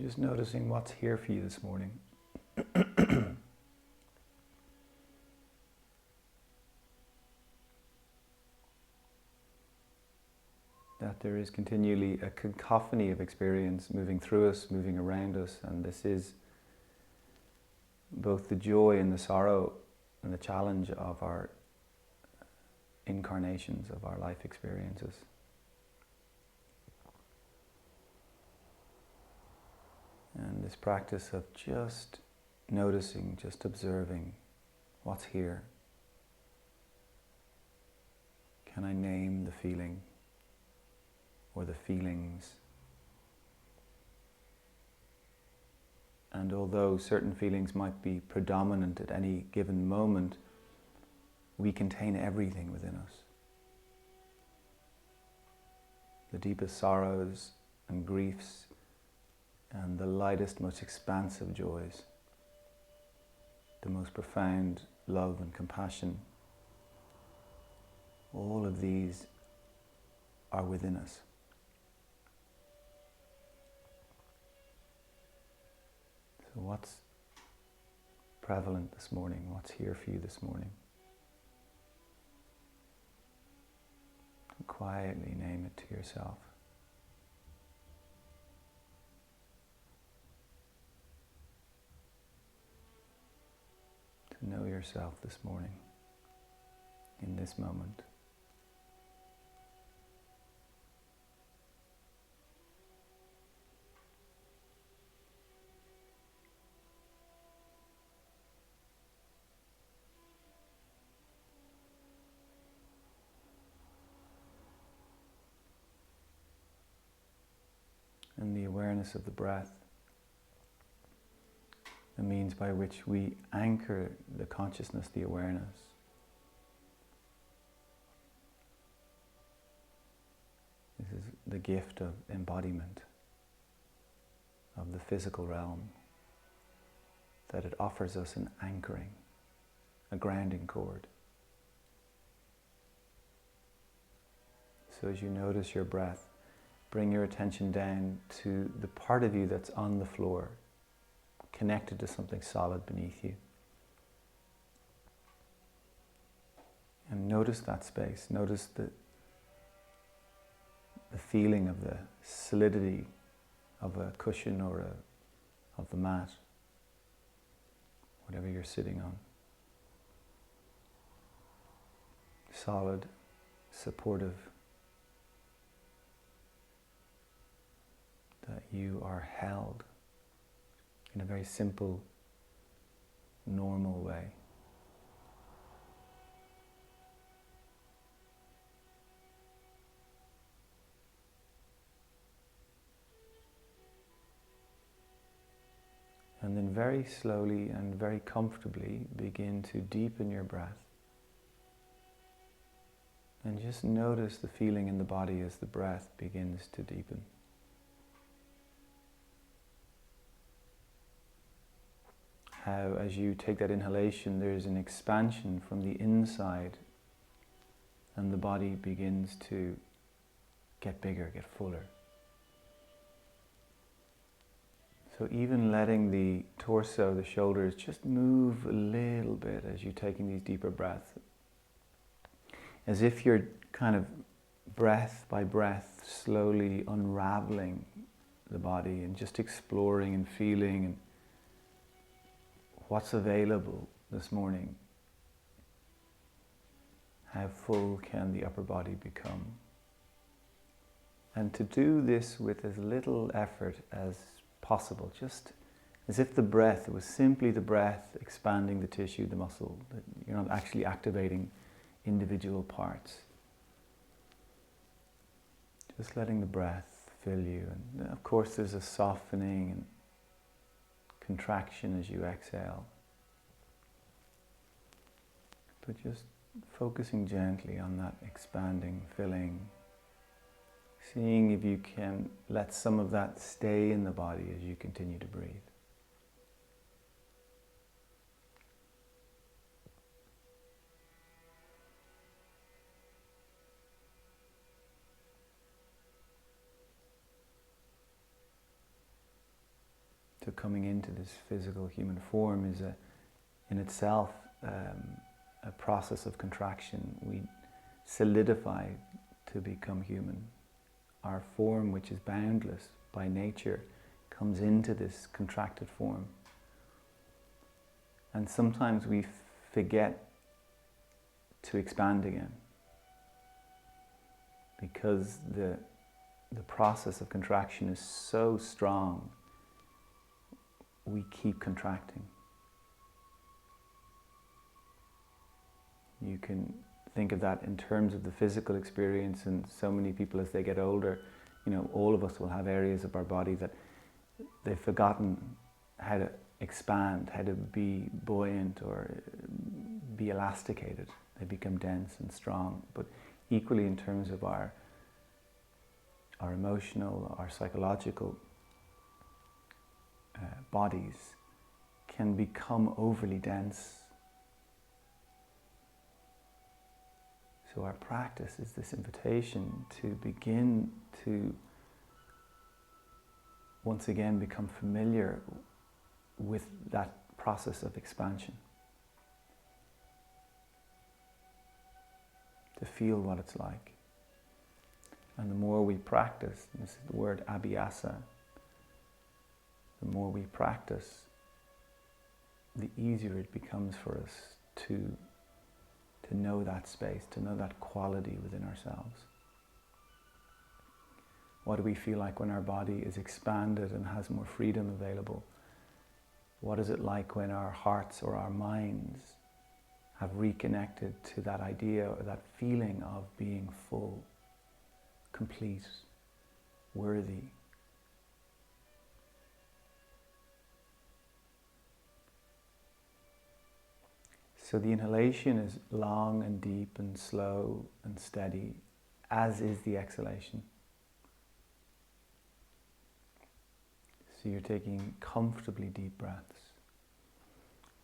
Just noticing what's here for you this morning. That there is continually a cacophony of experience moving through us, moving around us, and this is both the joy and the sorrow and the challenge of our incarnations, of our life experiences. And this practice of just noticing, just observing what's here. Can I name the feeling or the feelings? And although certain feelings might be predominant at any given moment, we contain everything within us. The deepest sorrows and griefs and the lightest, most expansive joys, the most profound love and compassion, all of these are within us. So what's prevalent this morning? What's here for you this morning? And quietly name it to yourself. To know yourself this morning, in this moment. And the awareness of the breath, the means by which we anchor the consciousness, the awareness. This is the gift of embodiment of the physical realm, that it offers us an anchoring, a grounding cord. So as you notice your breath, bring your attention down to the part of you that's on the floor, connected to something solid beneath you. And notice that space. Notice the feeling of the solidity of a cushion or of the mat, whatever you're sitting on. Solid, supportive, that you are held in a very simple, normal way. And then very slowly and very comfortably begin to deepen your breath. And just notice the feeling in the body as the breath begins to deepen. How as you take that inhalation, there's an expansion from the inside and the body begins to get bigger, get fuller. So even letting the torso, the shoulders just move a little bit as you're taking these deeper breaths. As if you're kind of breath by breath slowly unraveling the body and just exploring and feeling and what's available this morning. How full can the upper body become? And to do this with as little effort as possible, just as if the breath was simply the breath expanding the tissue, the muscle, that you're not actually activating individual parts. Just letting the breath fill you. And of course there's a softening and contraction as you exhale. But just focusing gently on that expanding, filling, seeing if you can let some of that stay in the body as you continue to breathe. to coming into this physical human form is in itself a process of contraction. We solidify to become human. Our form, which is boundless by nature, comes into this contracted form. And sometimes we forget to expand again, because the process of contraction is so strong, we keep contracting. You can think of that in terms of the physical experience, and so many people as they get older, all of us will have areas of our body that they've forgotten how to expand, how to be buoyant or be elasticated. They become dense and strong. But equally in terms of our emotional, our psychological bodies can become overly dense. So our practice is this invitation to begin to once again become familiar with that process of expansion. To feel what it's like. And the more we practice, and this is the word abhyasa, the more we practice, the easier it becomes for us to know that space, to know that quality within ourselves. What do we feel like when our body is expanded and has more freedom available? What is it like when our hearts or our minds have reconnected to that idea or that feeling of being full, complete, worthy? So the inhalation is long and deep and slow and steady, as is the exhalation. So you're taking comfortably deep breaths.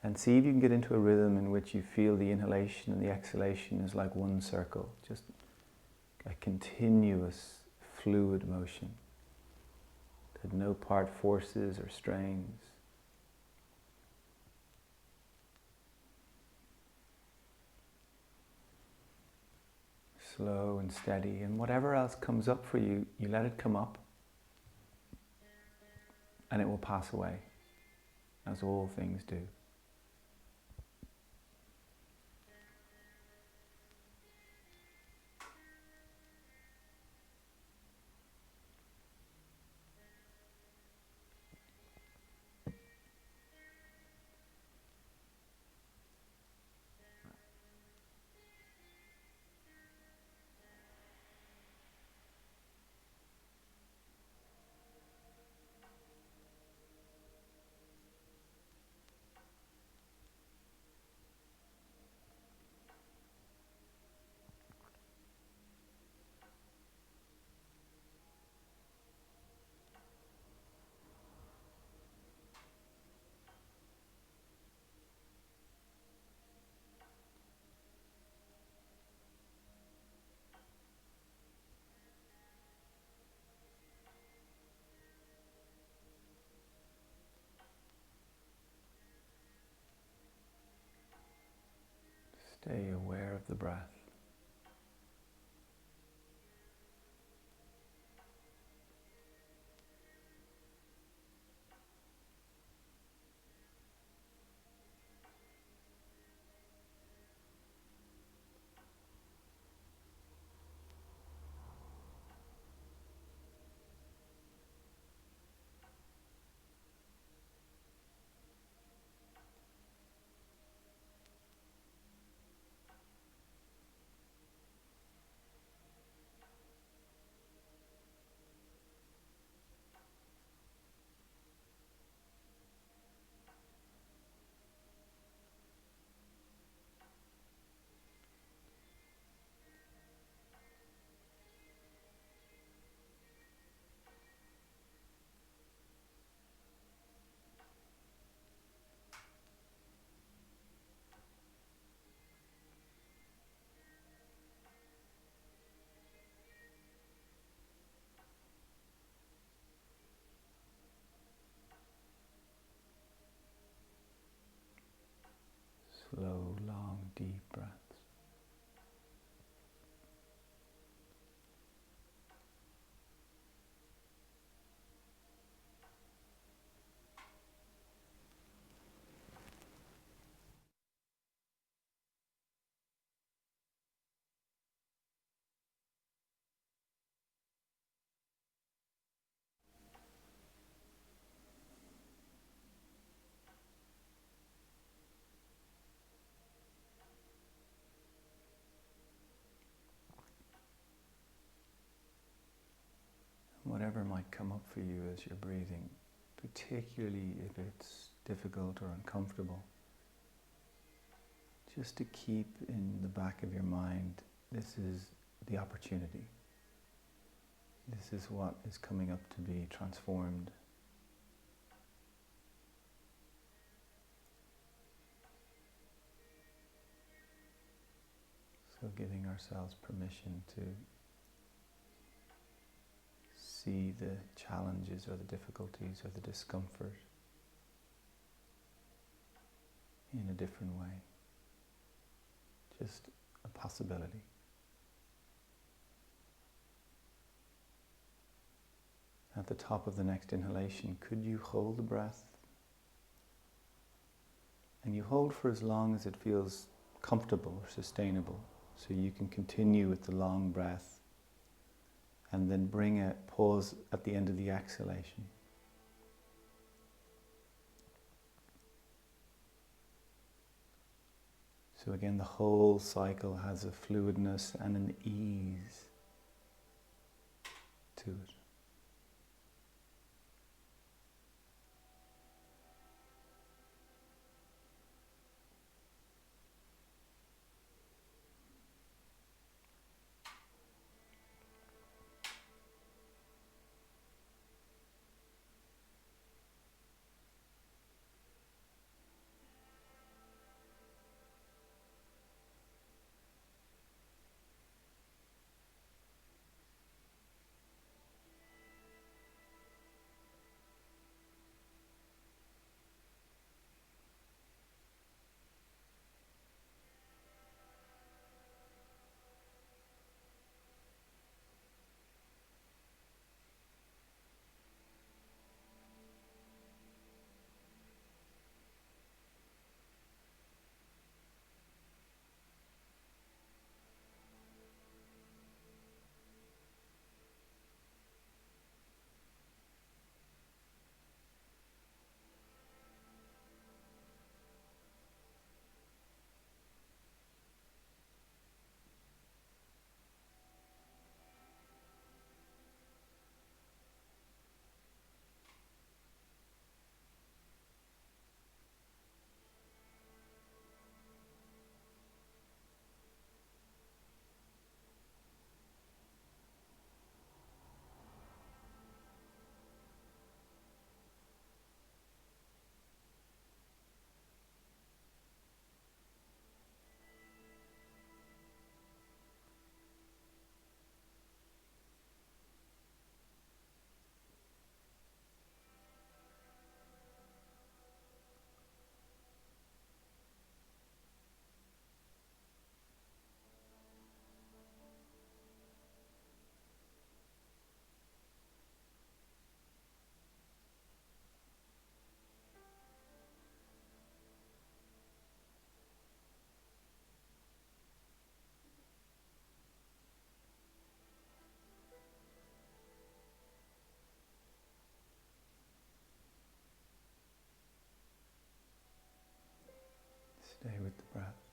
And see if you can get into a rhythm in which you feel the inhalation and the exhalation is like one circle, just a continuous fluid motion that no part forces or strains. Slow and steady, and whatever else comes up for you, you let it come up and it will pass away, as all things do. Stay aware of the breath. slow, long, deep breaths. Whatever might come up for you as you're breathing, particularly if it's difficult or uncomfortable, just to keep in the back of your mind, this is the opportunity. This is what is coming up to be transformed. So giving ourselves permission to see the challenges or the difficulties or the discomfort in a different way. Just a possibility. At the top of the next inhalation, could you hold the breath? And you hold for as long as it feels comfortable or sustainable, so you can continue with the long breath and then bring a pause at the end of the exhalation. So again, the whole cycle has a fluidness and an ease to it. Stay with the breath.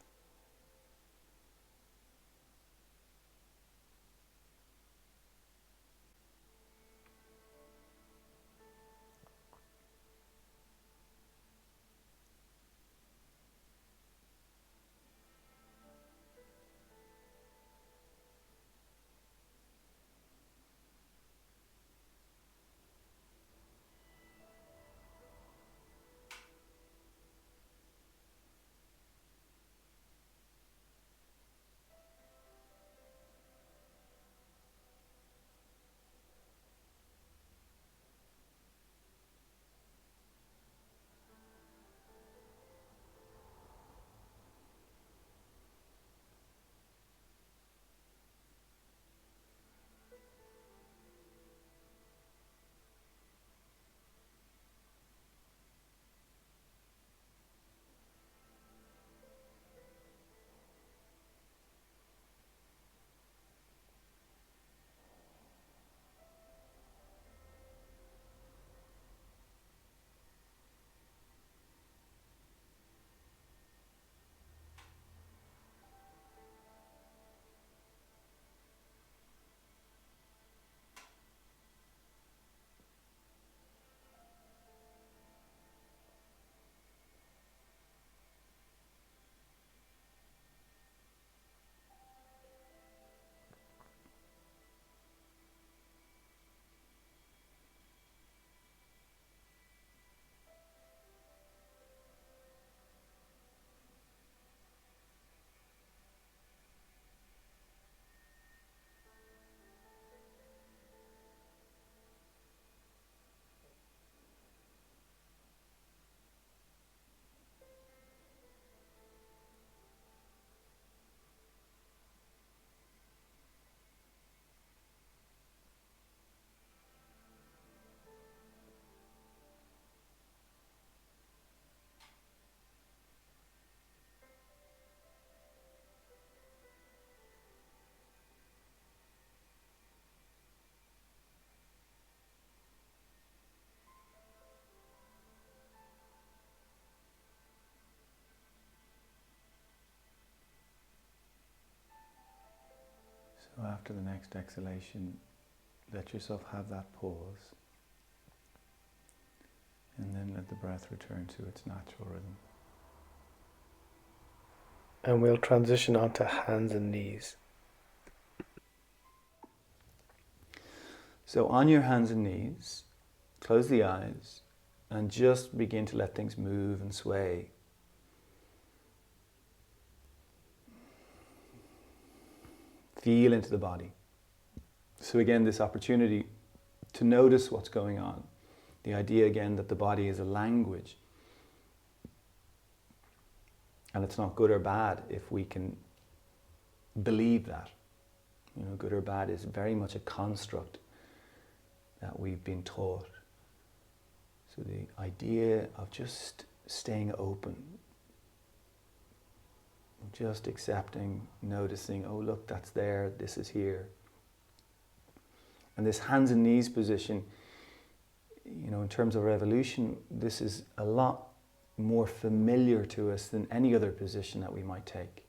So after the next exhalation, let yourself have that pause, and then let the breath return to its natural rhythm. And we'll transition onto hands and knees. So on your hands and knees, close the eyes and just begin to let things move and sway. Feel into the body. So again, this opportunity to notice what's going on. The idea again that the body is a language. And it's not good or bad if we can believe that. You know, good or bad is very much a construct that we've been taught. So the idea of just staying open, just accepting, noticing, oh look, that's there, this is here. And this hands and knees position, you know, in terms of our evolution, this is a lot more familiar to us than any other position that we might take.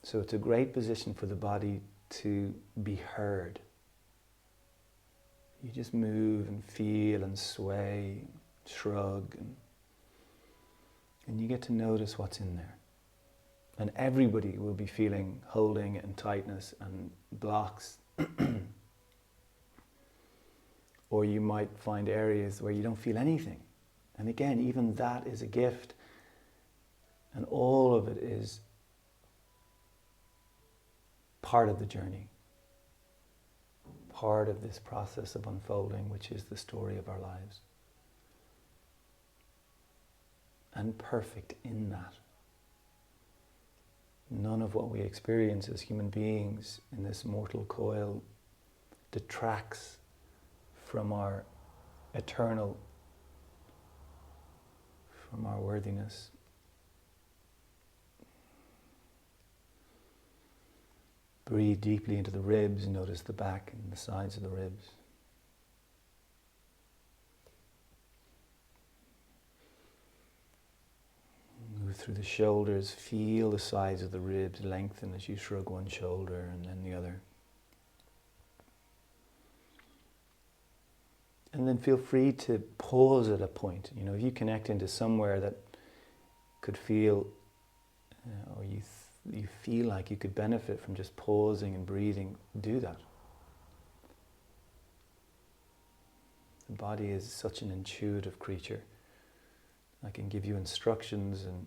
So it's a great position for the body to be heard. You just move and feel and sway, shrug, and you get to notice what's in there. And everybody will be feeling holding and tightness and blocks. Or you might find areas where you don't feel anything. And again, even that is a gift. And all of it is part of the journey. Part of this process of unfolding, which is the story of our lives. And perfect in that. None of what we experience as human beings in this mortal coil detracts from our eternal, from our worthiness. Breathe deeply into the ribs and notice the back and the sides of the ribs. Move through the shoulders, feel the sides of the ribs lengthen as you shrug one shoulder and then the other. And then feel free to pause at a point. You know, if you connect into somewhere that could feel, or you feel like you could benefit from just pausing and breathing, do that. The body is such an intuitive creature. I can give you instructions and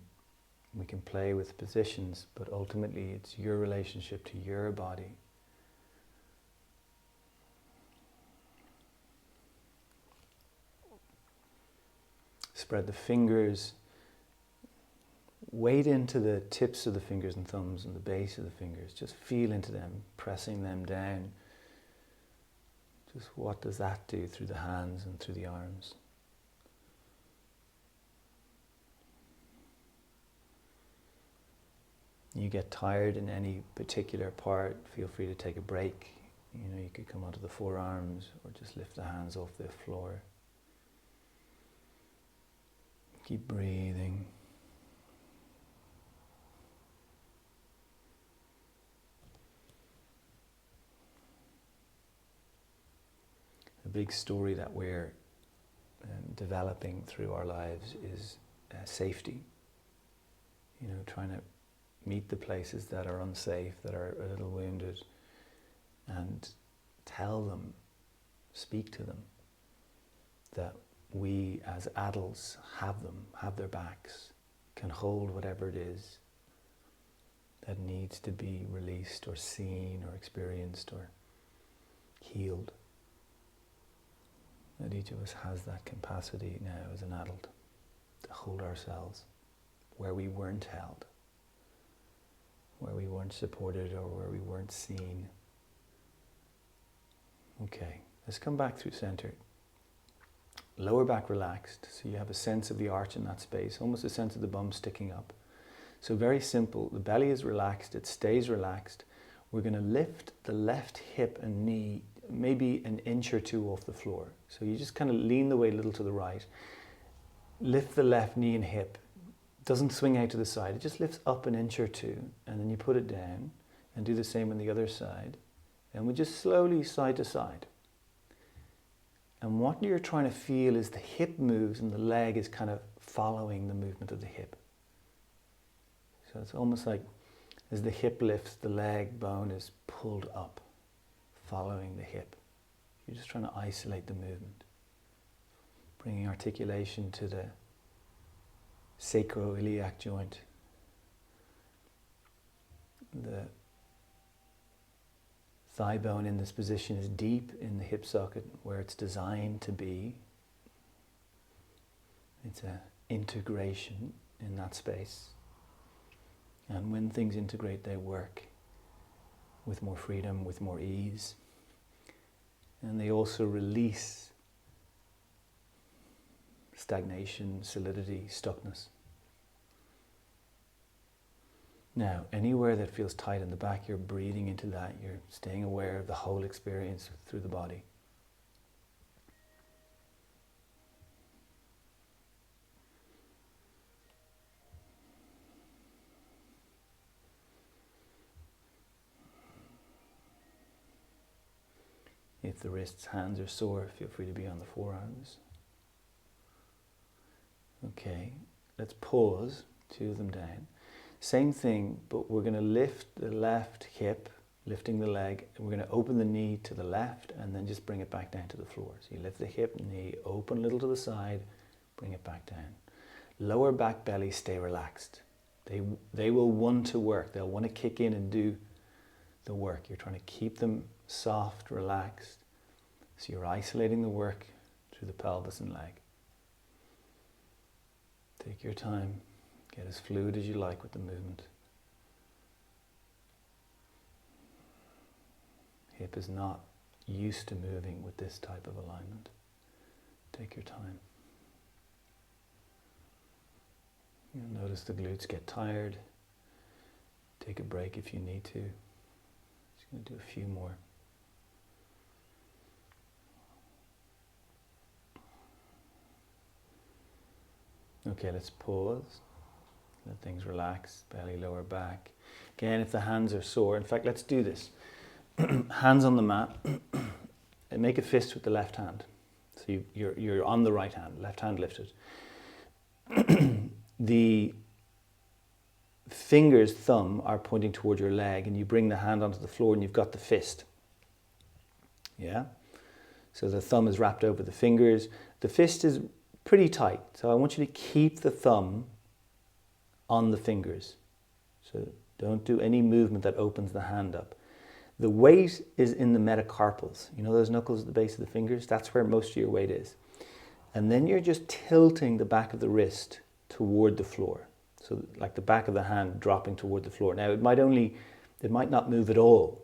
we can play with positions, but ultimately it's your relationship to your body. Spread the fingers. Wade into the tips of the fingers and thumbs and the base of the fingers. Just feel into them, pressing them down. Just what does that do through the hands and through the arms? You get tired in any particular part, feel free to take a break. You know, you could come onto the forearms or just lift the hands off the floor. Keep breathing. The big story that we're developing through our lives is safety. You know, trying to meet the places that are unsafe, that are a little wounded, and tell them, speak to them, that we as adults have them, have their backs, can hold whatever it is that needs to be released or seen or experienced or healed. That each of us has that capacity now as an adult to hold ourselves where we weren't held, where we weren't supported or where we weren't seen. Okay, let's come back through center. Lower back relaxed, so you have a sense of the arch in that space, almost a sense of the bum sticking up. So very simple, the belly is relaxed, it stays relaxed. We're going to lift the left hip and knee maybe an inch or two off the floor. So you just kind of lean the weight a little to the right. Lift the left knee and hip. Doesn't swing out to the side, it just lifts up an inch or two, and then you put it down. And do the same on the other side. And we just slowly side to side. And what you're trying to feel is the hip moves and the leg is kind of following the movement of the hip. So it's almost like as the hip lifts, the leg bone is pulled up, following the hip. You're just trying to isolate the movement. Bringing articulation to the sacroiliac joint. The thigh bone in this position is deep in the hip socket where it's designed to be. It's an integration in that space. And when things integrate, they work with more freedom, with more ease. And they also release stagnation, solidity, stuckness. Now, anywhere that feels tight in the back, you're breathing into that. You're staying aware of the whole experience through the body. If the wrists, hands are sore, feel free to be on the forearms. Okay, let's pause, 2 of them down. Same thing, but we're going to lift the left hip, lifting the leg, and we're going to open the knee to the left and then just bring it back down to the floor. So you lift the hip, knee, open a little to the side, bring it back down. Lower back, belly, stay relaxed. They will want to work. They'll want to kick in and do the work. You're trying to keep them soft, relaxed. So you're isolating the work through the pelvis and leg. Take your time. Get as fluid as you like with the movement. Hip is not used to moving with this type of alignment. Take your time. You'll notice the glutes get tired. Take a break if you need to. Just going to do a few more. Okay, let's pause. Let things relax, belly, lower back. Again, if the hands are sore, in fact, let's do this. Hands on the mat, and make a fist with the left hand. So you're on the right hand, left hand lifted. The fingers, thumb, are pointing toward your leg, and you bring the hand onto the floor and you've got the fist. Yeah? So the thumb is wrapped over the fingers. The fist is pretty tight, so I want you to keep the thumb on the fingers. So don't do any movement that opens the hand up. The weight is in the metacarpals. You know those knuckles at the base of the fingers? That's where most of your weight is. And then you're just tilting the back of the wrist toward the floor. So like the back of the hand dropping toward the floor. Now it might not move at all.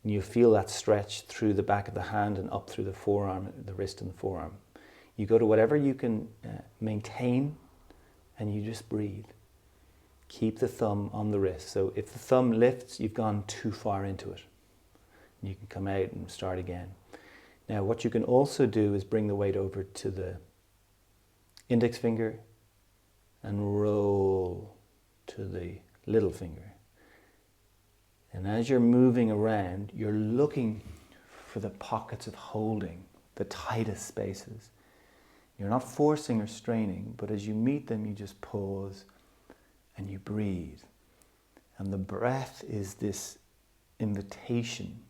And you feel that stretch through the back of the hand and up through the forearm, the wrist and the forearm. You go to whatever you can maintain, and you just breathe. Keep the thumb on the wrist. So if the thumb lifts, you've gone too far into it. And you can come out and start again. Now what you can also do is bring the weight over to the index finger and roll to the little finger. And as you're moving around, you're looking for the pockets of holding, the tightest spaces. You're not forcing or straining, but as you meet them, you just pause and you breathe. And the breath is this invitation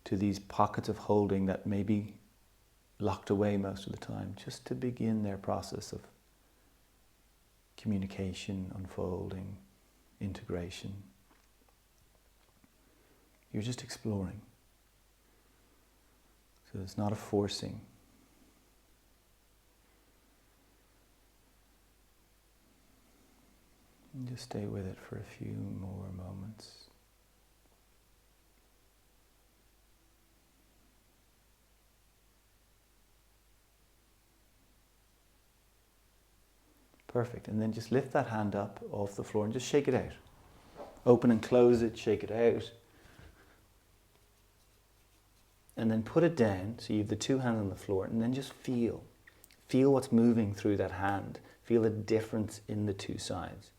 to these pockets of holding that may be locked away most of the time, just to begin their process of communication, unfolding, integration. You're just exploring. So it's not a forcing. And just stay with it for a few more moments. Perfect. And then just lift that hand up off the floor and just shake it out. Open and close it, shake it out. And then put it down, so you have the 2 hands on the floor, and then just feel. Feel what's moving through that hand. Feel the difference in the 2 sides.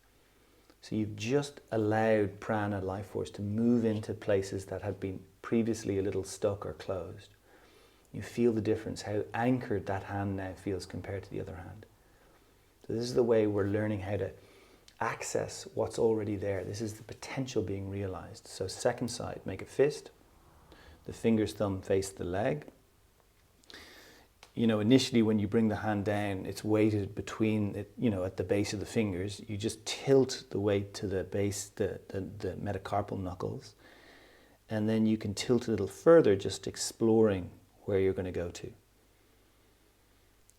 So you've just allowed prana, life force, to move into places that had been previously a little stuck or closed. You feel the difference, how anchored that hand now feels compared to the other hand. So this is the way we're learning how to access what's already there. This is the potential being realized. So second side, make a fist. The fingers, thumb face the leg. You know, initially when you bring the hand down, it's weighted between it, you know, at the base of the fingers. You just tilt the weight to the base, the metacarpal knuckles. And then you can tilt a little further, just exploring where you're going to go to.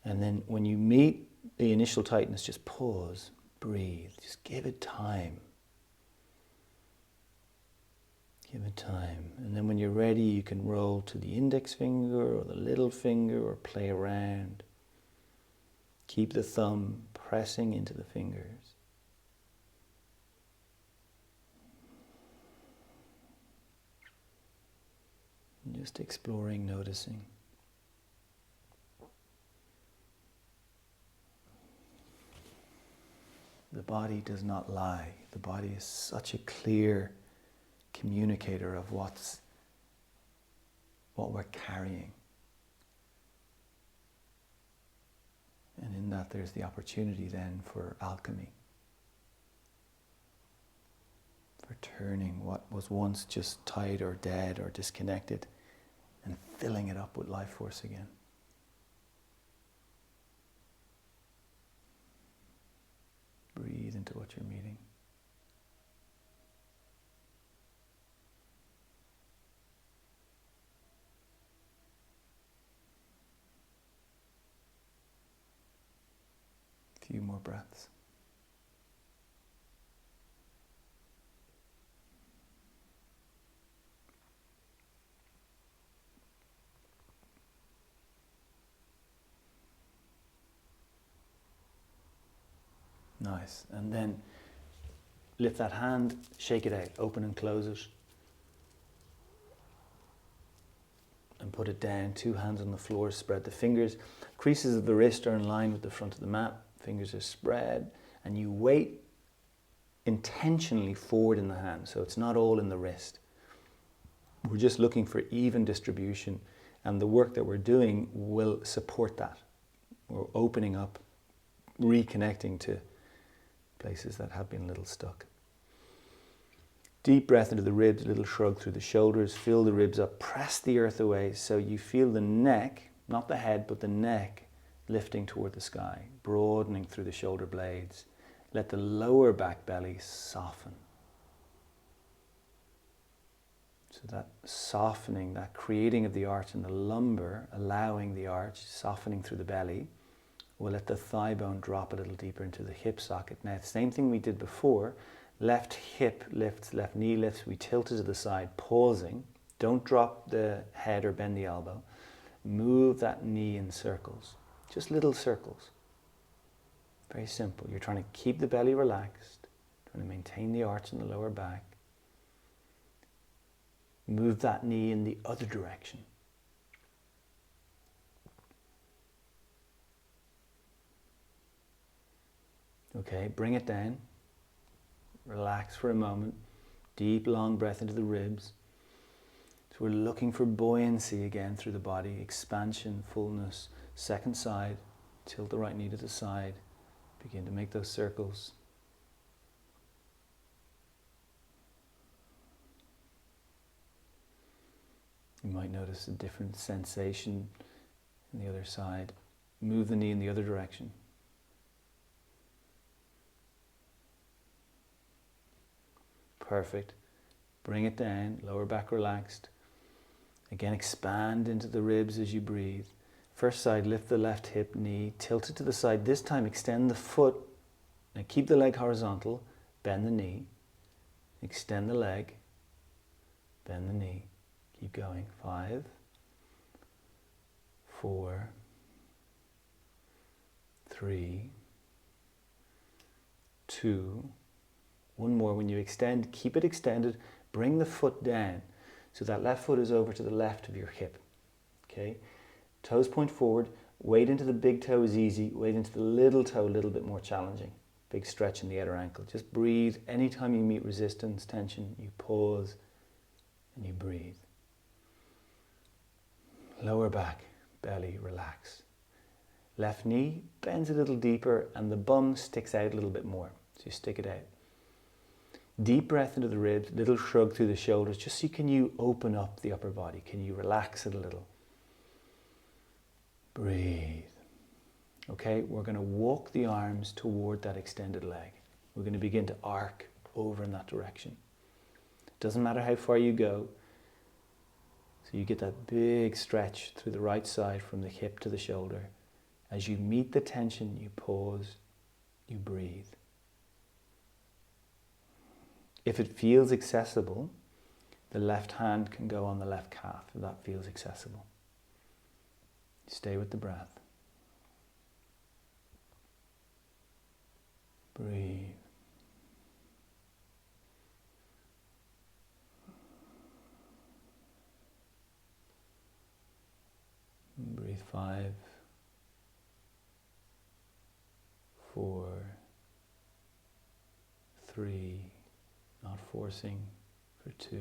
And then when you meet the initial tightness, just pause, breathe, just give it time. Give it time. And then when you're ready, you can roll to the index finger or the little finger or play around. Keep the thumb pressing into the fingers. And just exploring, noticing. The body does not lie. The body is such a clear communicator of what we're carrying. And in that there's the opportunity then for alchemy. For turning what was once just tight or dead or disconnected and filling it up with life force again. Breathe into what you're meeting. Few more breaths. Nice. And then lift that hand, shake it out, open and close it. And put it down, 2 hands on the floor, spread the fingers. Creases of the wrist are in line with the front of the mat. Fingers are spread. And you weight intentionally forward in the hand, so it's not all in the wrist. We're just looking for even distribution, and the work that we're doing will support that. We're opening up, reconnecting to places that have been a little stuck. Deep breath into the ribs, a little shrug through the shoulders, fill the ribs up, press the earth away so you feel the neck, not the head, but the neck lifting toward the sky, broadening through the shoulder blades. Let the lower back belly soften. So that softening, that creating of the arch in the lumbar, allowing the arch, softening through the belly, will let the thigh bone drop a little deeper into the hip socket. Now, the same thing we did before. Left hip lifts, left knee lifts, we tilt it to the side, pausing. Don't drop the head or bend the elbow. Move that knee in circles, just little circles. Very simple. You're trying to keep the belly relaxed, trying to maintain the arch in the lower back. Move that knee in the other direction. Okay, bring it down. Relax for a moment. Deep, long breath into the ribs. So we're looking for buoyancy again through the body. Expansion, fullness. Second side. Tilt the right knee to the side. Begin to make those circles. You might notice a different sensation in the other side. Move the knee in the other direction. Perfect. Bring it down, lower back relaxed. Again, expand into the ribs as you breathe. First side, lift the left hip, knee, tilt it to the side. This time, extend the foot. Now keep the leg horizontal, bend the knee, extend the leg, bend the knee. Keep going. 5, 4, 3, 2, one more. When you extend, keep it extended. Bring the foot down so that left foot is over to the left of your hip. Okay? Toes point forward. Weight into the big toe is easy. Weight into the little toe a little bit more challenging. Big stretch in the outer ankle. Just breathe. Anytime you meet resistance, tension, you pause and you breathe. Lower back, belly, relax. Left knee bends a little deeper and the bum sticks out a little bit more. So you stick it out. Deep breath into the ribs, little shrug through the shoulders, just so can you open up the upper body. Can you relax it a little? Breathe. Okay, we're going to walk the arms toward that extended leg. We're going to begin to arc over in that direction. Doesn't matter how far you go. So you get that big stretch through the right side from the hip to the shoulder. As you meet the tension, you pause, you breathe. If it feels accessible, the left hand can go on the left calf, if that feels accessible. Stay with the breath. Breathe. Breathe 5, 4, 3, not forcing, for 2,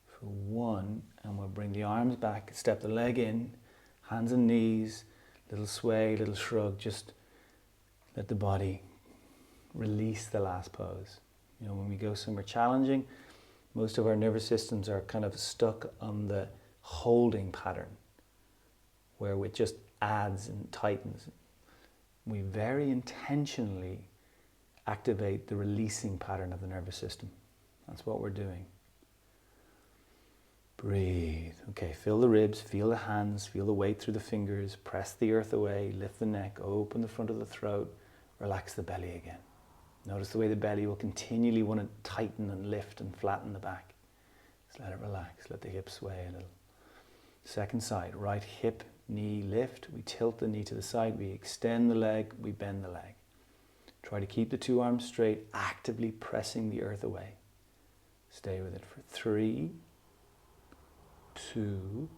for 1, and we'll bring the arms back, step the leg in, hands and knees, little sway, little shrug, just let the body release the last pose. You know, when we go somewhere challenging, most of our nervous systems are kind of stuck on the holding pattern, where it just adds and tightens. We very intentionally activate the releasing pattern of the nervous system. That's what we're doing. Breathe. Okay, fill the ribs, feel the hands, feel the weight through the fingers, press the earth away, lift the neck, open the front of the throat, relax the belly again. Notice the way the belly will continually want to tighten and lift and flatten the back. Just let it relax, let the hips sway a little. Second side, right hip, knee lift, we tilt the knee to the side, we extend the leg, we bend the leg. Try to keep the two arms straight, actively pressing the earth away. Stay with it for 3, 2,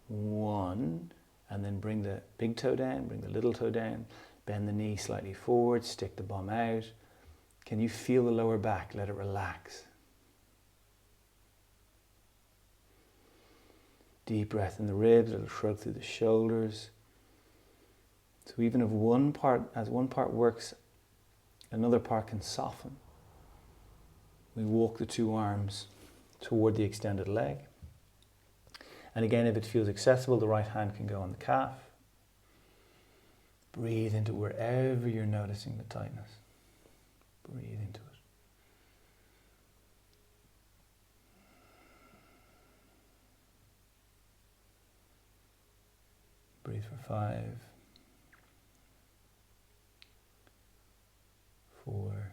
1, and then bring the big toe down, bring the little toe down, bend the knee slightly forward, stick the bum out. Can you feel the lower back? Let it relax. Deep breath in the ribs, a little shrug through the shoulders. So even if one part works, another part can soften. We walk the two arms toward the extended leg. And again, if it feels accessible, the right hand can go on the calf. Breathe into wherever you're noticing the tightness. Breathe into it. Breathe for 5, 4,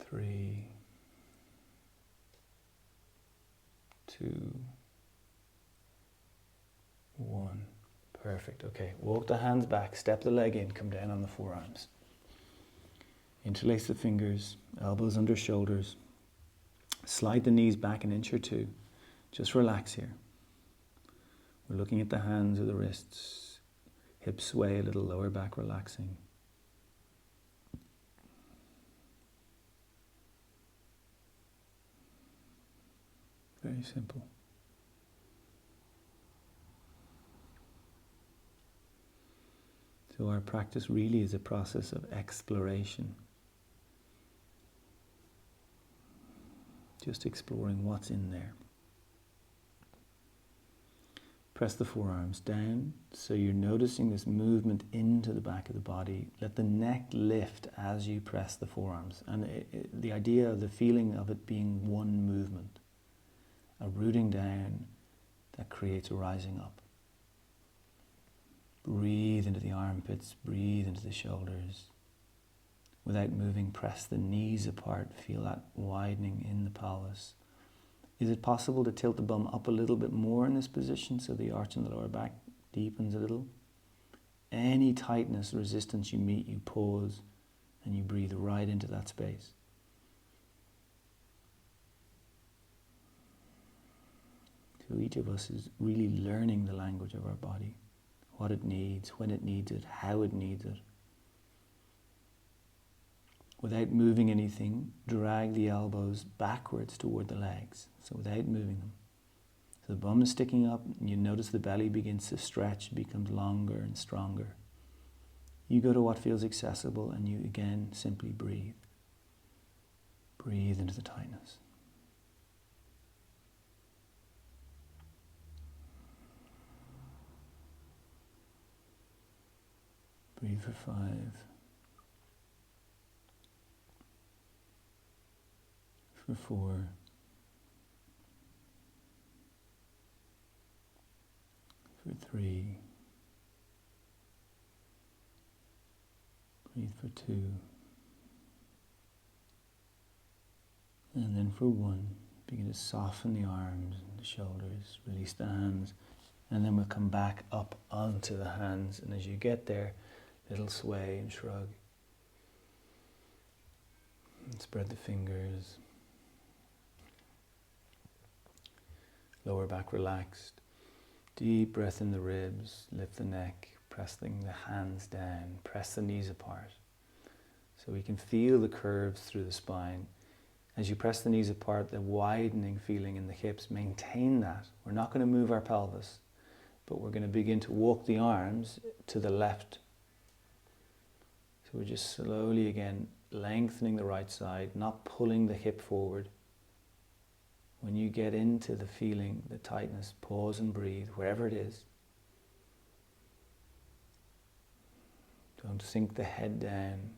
3, 2, 1. Perfect. Okay, walk the hands back, step the leg in, come down on the forearms. Interlace the fingers, elbows under shoulders. Slide the knees back an inch or two. Just relax here. We're looking at the hands or the wrists. Hips sway a little, lower back relaxing. Very simple. So our practice really is a process of exploration. Just exploring what's in there. Press the forearms down so you're noticing this movement into the back of the body. Let the neck lift as you press the forearms. And the idea of the feeling of it being one movement. A rooting down that creates a rising up. Breathe into the armpits, breathe into the shoulders. Without moving, press the knees apart. Feel that widening in the pelvis. Is it possible to tilt the bum up a little bit more in this position so the arch in the lower back deepens a little? Any tightness, resistance you meet, you pause and you breathe right into that space. So each of us is really learning the language of our body. what it needs, when it needs it, how it needs it. Without moving anything, drag the elbows backwards toward the legs, so without moving them. So the bum is sticking up, and you notice the belly begins to stretch, becomes longer and stronger. You go to what feels accessible, and you again simply breathe. Breathe into the tightness. Breathe for 5. For 4. For 3. Breathe for 2. And then for 1, begin to soften the arms and the shoulders, release the hands, and then we'll come back up onto the hands, and as you get there, little sway and shrug. And spread the fingers. Lower back relaxed. Deep breath in the ribs, lift the neck, pressing the hands down, press the knees apart. So we can feel the curves through the spine. As you press the knees apart, the widening feeling in the hips, maintain that. We're not going to move our pelvis, but we're going to begin to walk the arms to the left. So we're just slowly again lengthening the right side, not pulling the hip forward. When you get into the feeling, the tightness, pause and breathe, wherever it is. Don't sink the head down.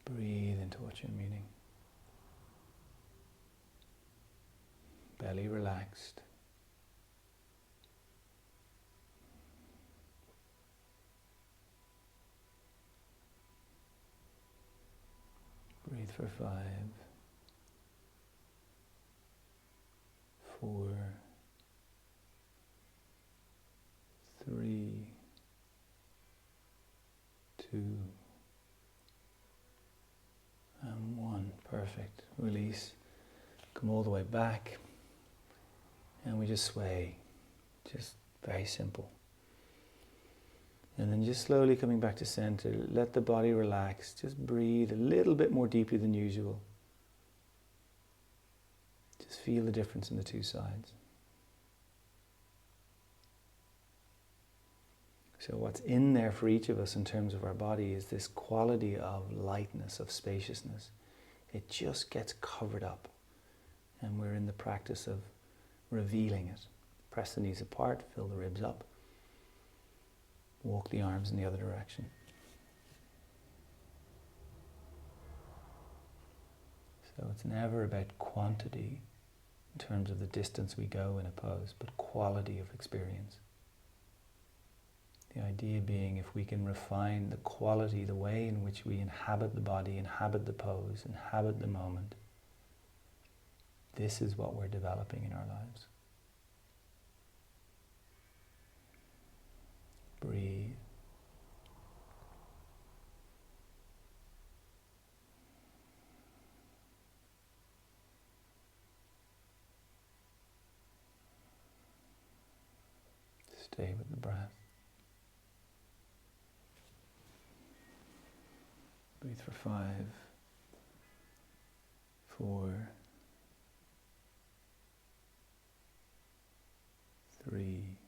Breathe into what you're meaning. Belly relaxed. Breathe for 5. 4. 3. 2. And 1. Perfect. Release. Come all the way back. And we just sway. Just very simple. And then just slowly coming back to center. Let the body relax. Just breathe a little bit more deeply than usual. Just feel the difference in the two sides. So what's in there for each of us in terms of our body is this quality of lightness, of spaciousness. It just gets covered up. And we're in the practice of revealing it. Press the knees apart, fill the ribs up. Walk the arms in the other direction. So it's never about quantity in terms of the distance we go in a pose, but quality of experience. The idea being if we can refine the quality, the way in which we inhabit the body, inhabit the pose, inhabit the moment, this is what we're developing in our lives. Breathe. Stay with the breath. Breathe for 5, 4, 3,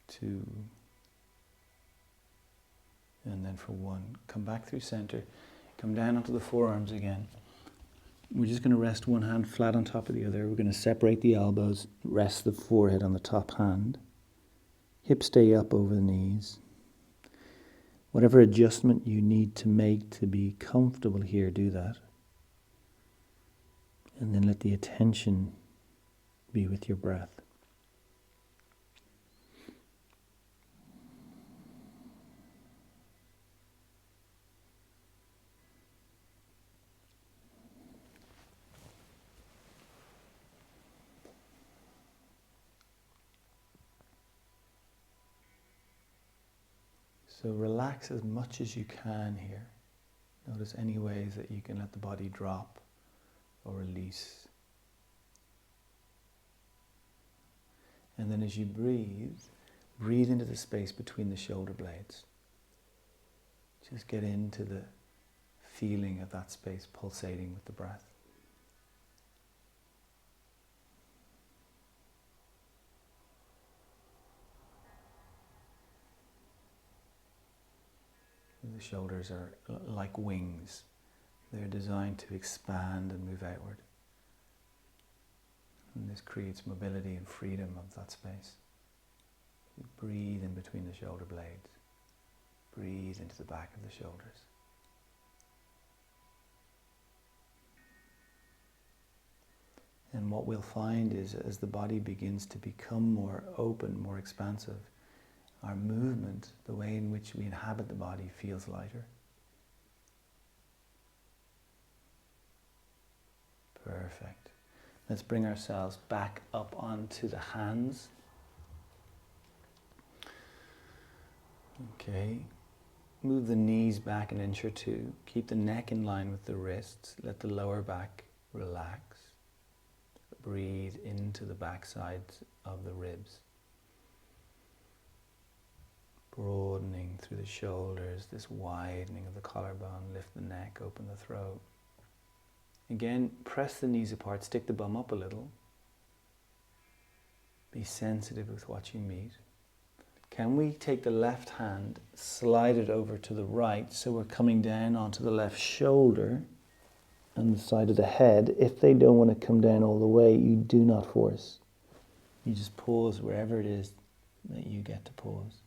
2, and then for 1. Come back through center. Come down onto the forearms again. We're just going to rest one hand flat on top of the other. We're going to separate the elbows, rest the forehead on the top hand. Hips stay up over the knees. Whatever adjustment you need to make to be comfortable here, do that. And then let the attention be with your breath. So relax as much as you can here. Notice any ways that you can let the body drop or release. And then as you breathe, breathe into the space between the shoulder blades. Just get into the feeling of that space pulsating with the breath. The shoulders are like wings. They're designed to expand and move outward. And this creates mobility and freedom of that space. You breathe in between the shoulder blades. Breathe into the back of the shoulders. And what we'll find is, as the body begins to become more open, more expansive, our movement, the way in which we inhabit the body, feels lighter. Perfect. Let's bring ourselves back up onto the hands. Okay. Move the knees back an inch or two. Keep the neck in line with the wrists. Let the lower back relax. Breathe into the back sides of the ribs. Broadening through the shoulders, this widening of the collarbone. Lift the neck, open the throat. Again, press the knees apart, stick the bum up a little. Be sensitive with what you meet. Can we take the left hand, slide it over to the right, so we're coming down onto the left shoulder and the side of the head. If they don't want to come down all the way, you do not force. You just pause wherever it is that you get to pause.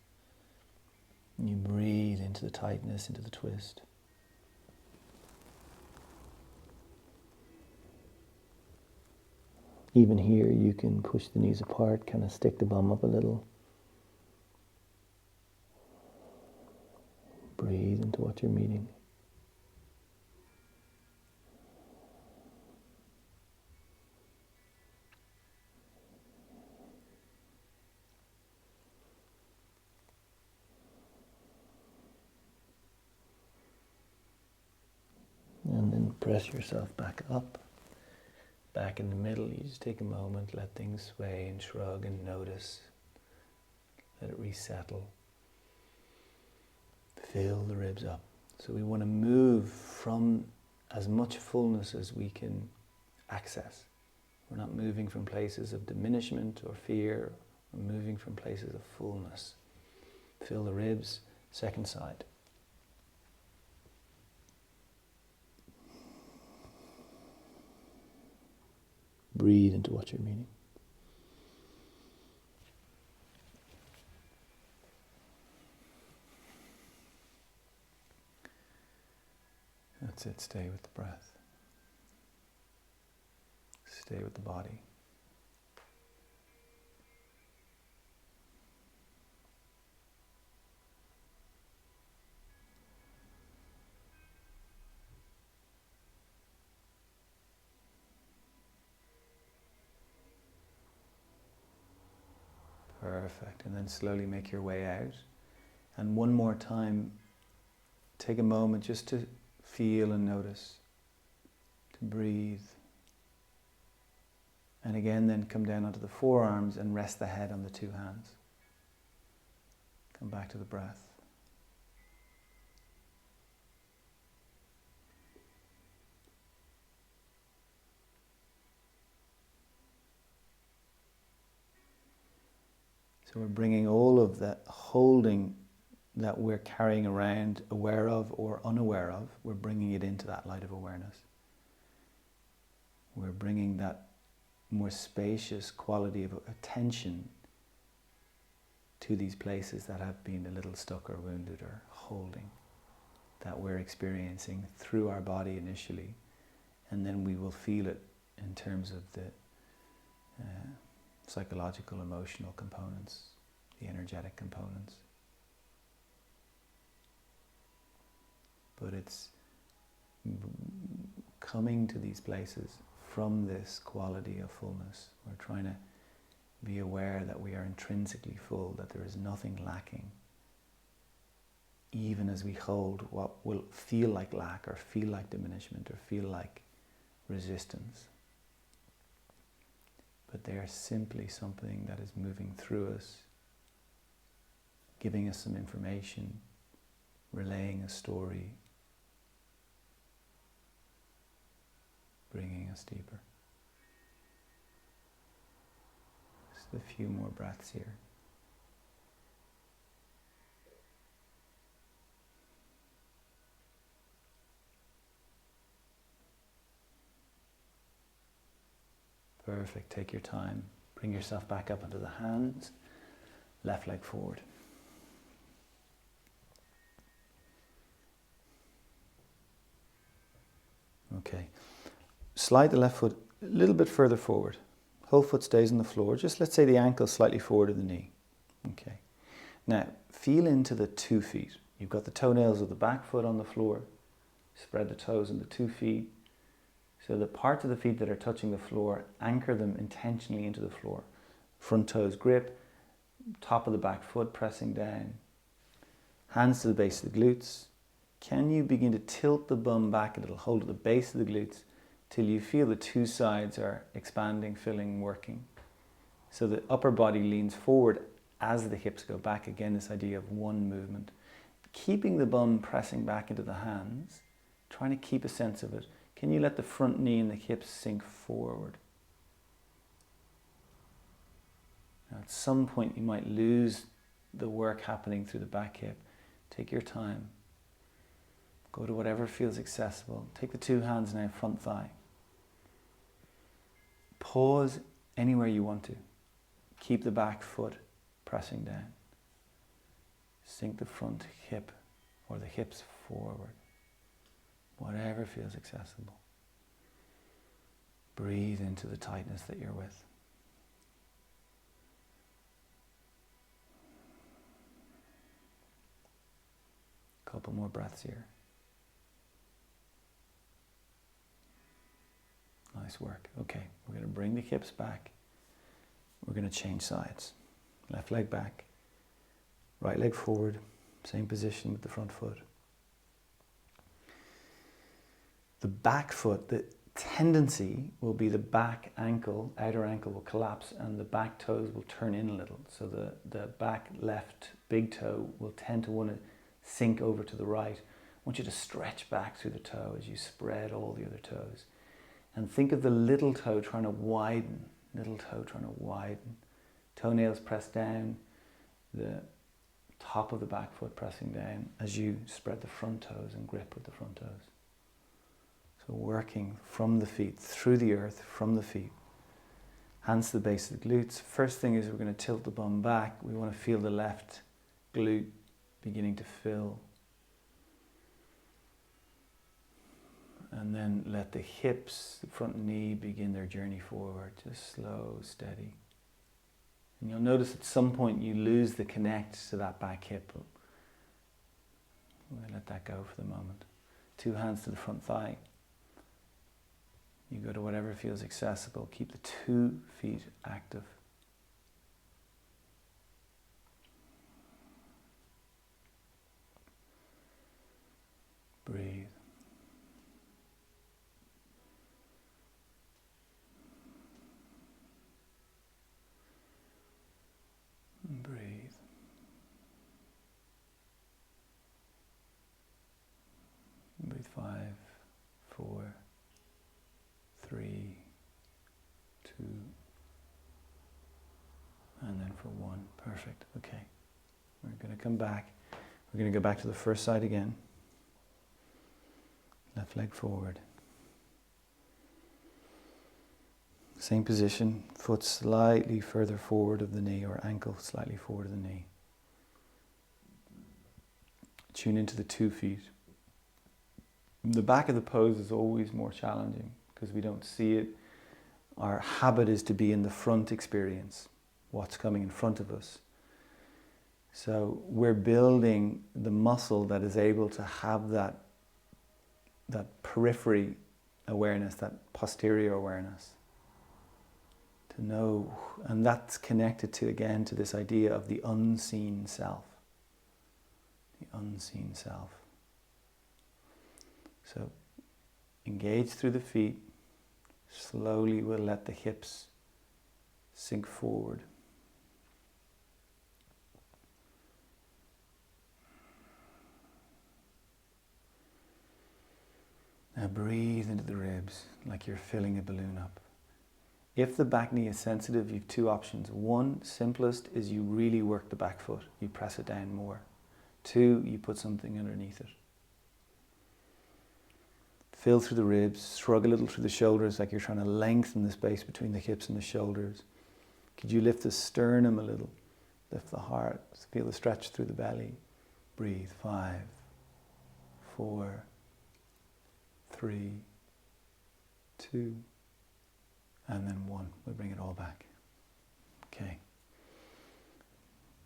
And you breathe into the tightness, into the twist. Even here, you can push the knees apart, kind of stick the bum up a little. Breathe into what you're meeting. And then press yourself back up. Back in the middle, you just take a moment, let things sway and shrug and notice. Let it resettle. Fill the ribs up. So we want to move from as much fullness as we can access. We're not moving from places of diminishment or fear. We're moving from places of fullness. Fill the ribs, second side. Breathe into what you're meeting. That's it, stay with the breath. Stay with the body. Perfect. And then slowly make your way out. And one more time, take a moment just to feel and notice, to breathe. And again, then come down onto the forearms and rest the head on the two hands. Come back to the breath. So we're bringing all of that holding that we're carrying around, aware of or unaware of, we're bringing it into that light of awareness. We're bringing that more spacious quality of attention to these places that have been a little stuck or wounded or holding, that we're experiencing through our body initially, and then we will feel it in terms of the psychological, emotional components, the energetic components. But it's coming to these places from this quality of fullness. We're trying to be aware that we are intrinsically full, that there is nothing lacking, even as we hold what will feel like lack or feel like diminishment or feel like resistance. But that they are simply something that is moving through us, giving us some information, relaying a story, bringing us deeper. Just a few more breaths here. Perfect. Take your time. Bring yourself back up onto the hands. Left leg forward. Okay. Slide the left foot a little bit further forward. Whole foot stays on the floor. Just let's say the ankle slightly forward of the knee. Okay. Now, feel into the 2 feet. You've got the toenails of the back foot on the floor. Spread the toes on the 2 feet. So the parts of the feet that are touching the floor, anchor them intentionally into the floor. Front toes grip, top of the back foot pressing down. Hands to the base of the glutes. Can you begin to tilt the bum back a little, hold at the base of the glutes till you feel the 2 sides are expanding, filling, working. So the upper body leans forward as the hips go back. Again, this idea of one movement. Keeping the bum pressing back into the hands, trying to keep a sense of it. Can you let the front knee and the hips sink forward? Now at some point you might lose the work happening through the back hip. Take your time. Go to whatever feels accessible. Take the 2 hands now, front thigh. Pause anywhere you want to. Keep the back foot pressing down. Sink the front hip or the hips forward. Whatever feels accessible. Breathe into the tightness that you're with. Couple more breaths here. Nice work. Okay, we're going to bring the hips back. We're going to change sides. Left leg back. Right leg forward. Same position with the front foot. The back foot, the tendency will be the back ankle, outer ankle will collapse and the back toes will turn in a little. So the back left big toe will tend to want to sink over to the right. I want you to stretch back through the toe as you spread all the other toes. And think of the little toe trying to widen, little toe trying to widen. Toenails press down, the top of the back foot pressing down as you spread the front toes and grip with the front toes. So working from the feet, through the earth, from the feet. Hands to the base of the glutes. First thing is we're going to tilt the bum back. We want to feel the left glute beginning to fill. And then let the hips, the front knee begin their journey forward. Just slow, steady. And you'll notice at some point you lose the connect to that back hip. We'll let that go for the moment. 2 hands to the front thigh. You go to whatever feels accessible. Keep the 2 feet active. Breathe. And breathe. And breathe 5, 4, 3, 2, and then for 1. Perfect. Okay. We're going to come back. We're going to go back to the first side again. Left leg forward. Same position, foot slightly further forward of the knee or ankle slightly forward of the knee. Tune into the 2 feet. The back of the pose is always more challenging because we don't see it. Our habit is to be in the front experience, what's coming in front of us. So we're building the muscle that is able to have that periphery awareness, that posterior awareness. To know, and that's connected to, again, to this idea of the unseen self. The unseen self. So engage through the feet. Slowly we'll let the hips sink forward. Now breathe into the ribs like you're filling a balloon up. If the back knee is sensitive, you have two options. One, simplest, is you really work the back foot. You press it down more. Two, you put something underneath it. Fill through the ribs, shrug a little through the shoulders like you're trying to lengthen the space between the hips and the shoulders. Could you lift the sternum a little? Lift the heart, feel the stretch through the belly. Breathe, 5, 4, 3, 2, and then 1. We'll bring it all back. Okay.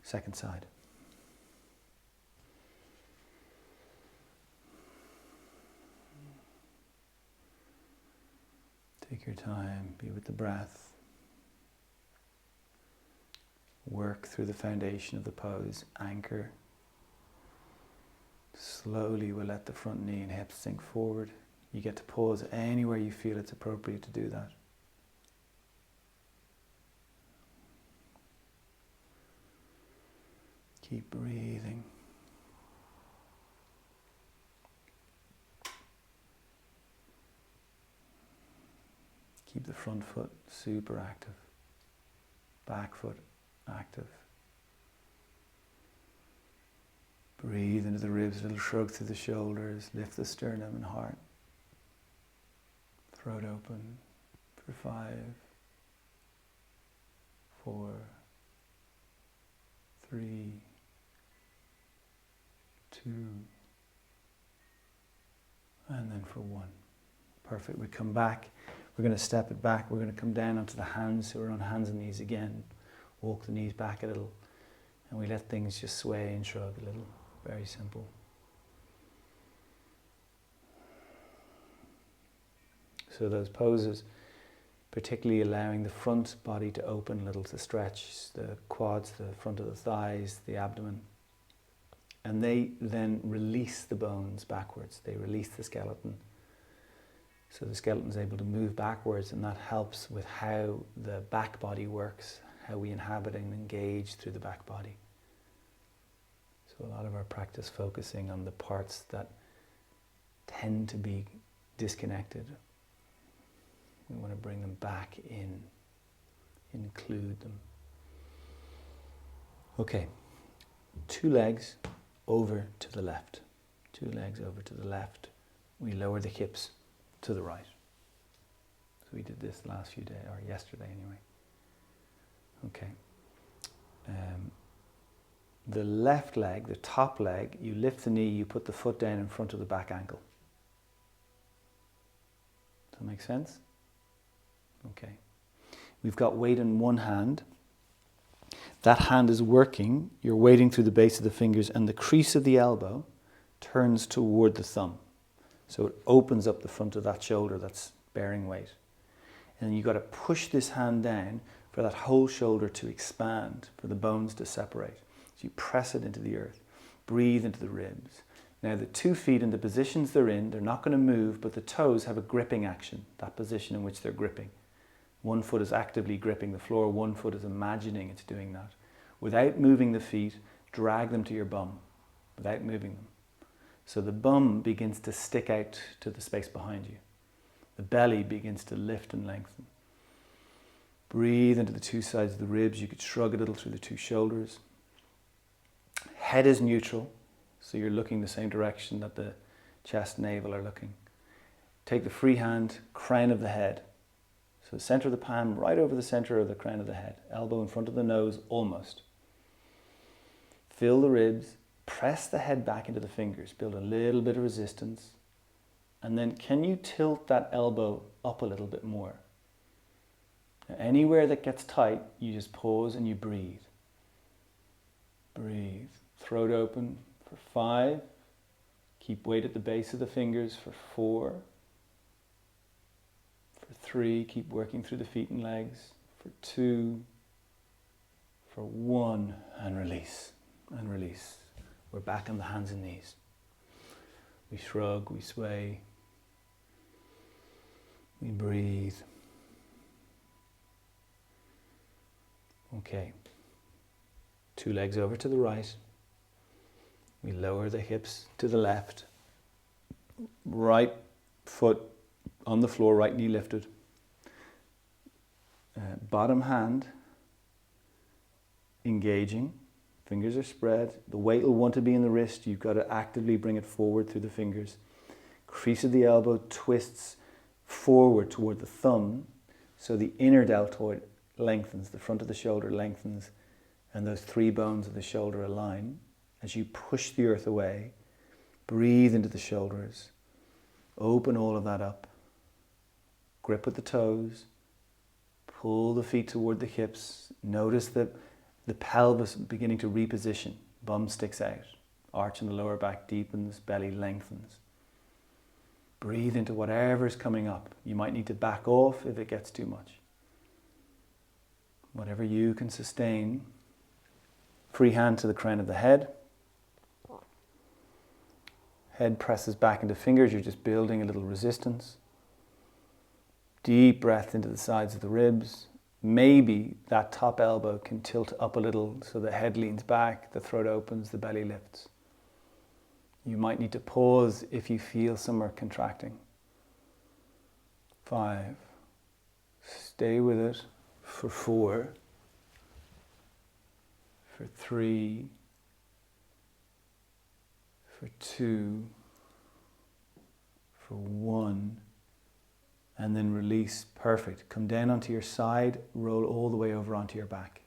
Second side. Take your time, be with the breath. Work through the foundation of the pose, anchor. Slowly we'll let the front knee and hips sink forward. You get to pause anywhere you feel it's appropriate to do that. Keep breathing. Keep the front foot super active. Back foot active. Breathe into the ribs, a little shrug through the shoulders, lift the sternum and heart. Throat open for 5, 4, 3, 2, and then for 1. Perfect. We come back. We're going to step it back. We're going to come down onto the hands. So we're on hands and knees again. Walk the knees back a little. And we let things just sway and shrug a little. Very simple. So those poses, particularly allowing the front body to open a little, to stretch the quads, the front of the thighs, the abdomen. And they then release the bones backwards. They release the skeleton. So the skeleton is able to move backwards, and that helps with how the back body works, how we inhabit and engage through the back body. So a lot of our practice focusing on the parts that tend to be disconnected. We want to bring them back in, include them. Okay, 2 legs over to the left. 2 legs over to the left. We lower the hips to the right. So we did this the last few days, or yesterday anyway. Okay. The left leg, the top leg, you lift the knee, you put the foot down in front of the back ankle. Does that make sense? Okay. We've got weight in one hand. That hand is working. You're weighting through the base of the fingers, and the crease of the elbow turns toward the thumb. So it opens up the front of that shoulder that's bearing weight. And you've got to push this hand down for that whole shoulder to expand, for the bones to separate. So you press it into the earth. Breathe into the ribs. Now the 2 feet in the positions they're in, they're not going to move, but the toes have a gripping action, that position in which they're gripping. One foot is actively gripping the floor, one foot is imagining it's doing that. Without moving the feet, drag them to your bum, without moving them. So the bum begins to stick out to the space behind you. The belly begins to lift and lengthen. Breathe into the 2 sides of the ribs. You could shrug a little through the 2 shoulders. Head is neutral, so you're looking the same direction that the chest and navel are looking. Take the free hand, crown of the head. So the center of the palm right over the center of the crown of the head. Elbow in front of the nose, almost. Fill the ribs. Press the head back into the fingers. Build a little bit of resistance. And then can you tilt that elbow up a little bit more? Now, anywhere that gets tight, you just pause and you breathe. Breathe. Throat open for 5. Keep weight at the base of the fingers for 4. For 3, keep working through the feet and legs. For 2. For 1, and release. And release. We're back on the hands and knees. We shrug, we sway. We breathe. Okay. 2 legs over to the right. We lower the hips to the left. Right foot on the floor, right knee lifted. Bottom hand engaging. Fingers are spread. The weight will want to be in the wrist. You've got to actively bring it forward through the fingers. Crease of the elbow twists forward toward the thumb, so the inner deltoid lengthens, the front of the shoulder lengthens, and those 3 bones of the shoulder align. As you push the earth away, breathe into the shoulders, open all of that up, grip with the toes, pull the feet toward the hips, notice that the pelvis beginning to reposition, bum sticks out, arch in the lower back deepens, belly lengthens. Breathe into whatever's coming up. You might need to back off if it gets too much. Whatever you can sustain. Free hand to the crown of the head. Head presses back into fingers. You're just building a little resistance. Deep breath into the sides of the ribs. Maybe that top elbow can tilt up a little so the head leans back, the throat opens, the belly lifts. You might need to pause if you feel somewhere contracting. 5. Stay with it for 4. For 3. For 2. For 1. And then release. Perfect. Come down onto your side, roll all the way over onto your back.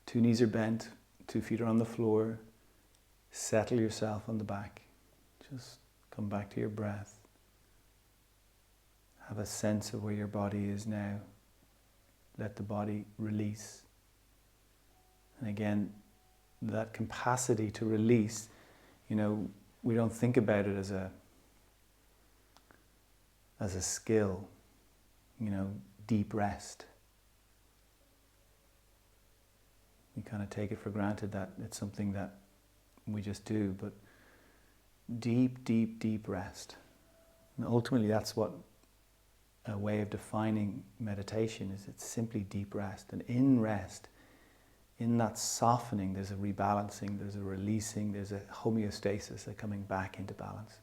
Two knees are bent, 2 feet are on the floor. Settle yourself on the back. Just come back to your breath. Have a sense of where your body is now. Let the body release. And again, that capacity to release, we don't think about it as a skill, deep rest. We kind of take it for granted that it's something that we just do, but deep, deep, deep rest. And ultimately that's what a way of defining meditation is. It's simply deep rest. And in rest, in that softening, there's a rebalancing, there's a releasing, there's a homeostasis, a coming back into balance.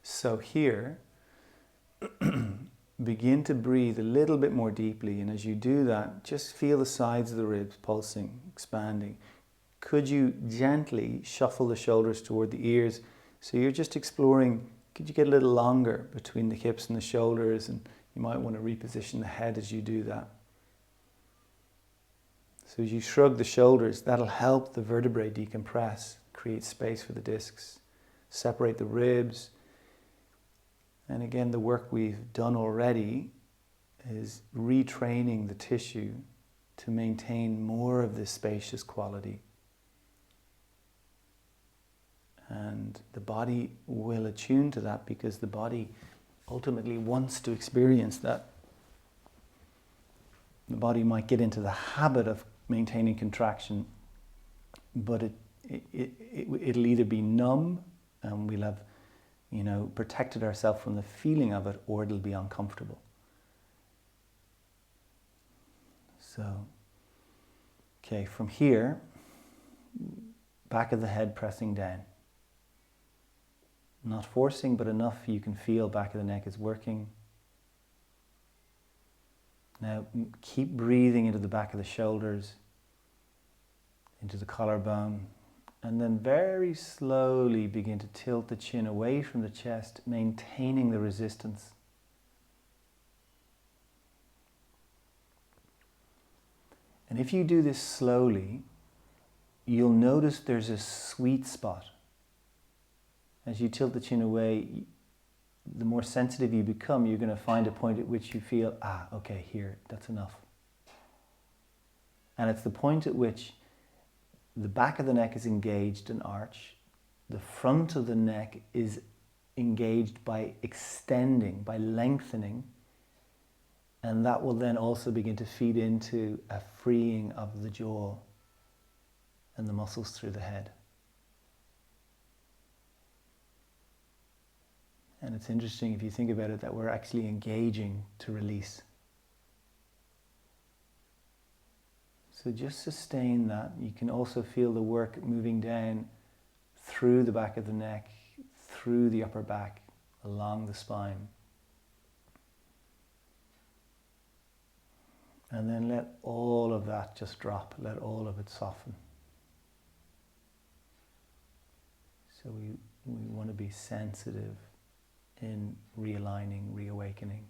So here, begin to breathe a little bit more deeply, and as you do that, just feel the sides of the ribs pulsing, expanding. Could you gently shuffle the shoulders toward the ears? So you're just exploring, could you get a little longer between the hips and the shoulders, and you might want to reposition the head as you do that. So as you shrug the shoulders, that'll help the vertebrae decompress, create space for the discs, separate the ribs. And again, the work we've done already is retraining the tissue to maintain more of this spacious quality. And the body will attune to that because the body ultimately wants to experience that. The body might get into the habit of maintaining contraction, but it'll either be numb and we'll have protected ourselves from the feeling of it, or it'll be uncomfortable. So, okay, from here, back of the head pressing down. Not forcing, but enough you can feel back of the neck is working. Now keep breathing into the back of the shoulders, into the collarbone, and then very slowly begin to tilt the chin away from the chest, maintaining the resistance. And if you do this slowly, you'll notice there's a sweet spot. As you tilt the chin away, the more sensitive you become, you're going to find a point at which you feel, okay, here, that's enough. And it's the point at which the back of the neck is engaged and arched, the front of the neck is engaged by extending, by lengthening, and that will then also begin to feed into a freeing of the jaw and the muscles through the head. And it's interesting if you think about it that we're actually engaging to release. So just sustain that. You can also feel the work moving down through the back of the neck, through the upper back, along the spine. And then let all of that just drop. Let all of it soften. So we want to be sensitive in realigning, reawakening,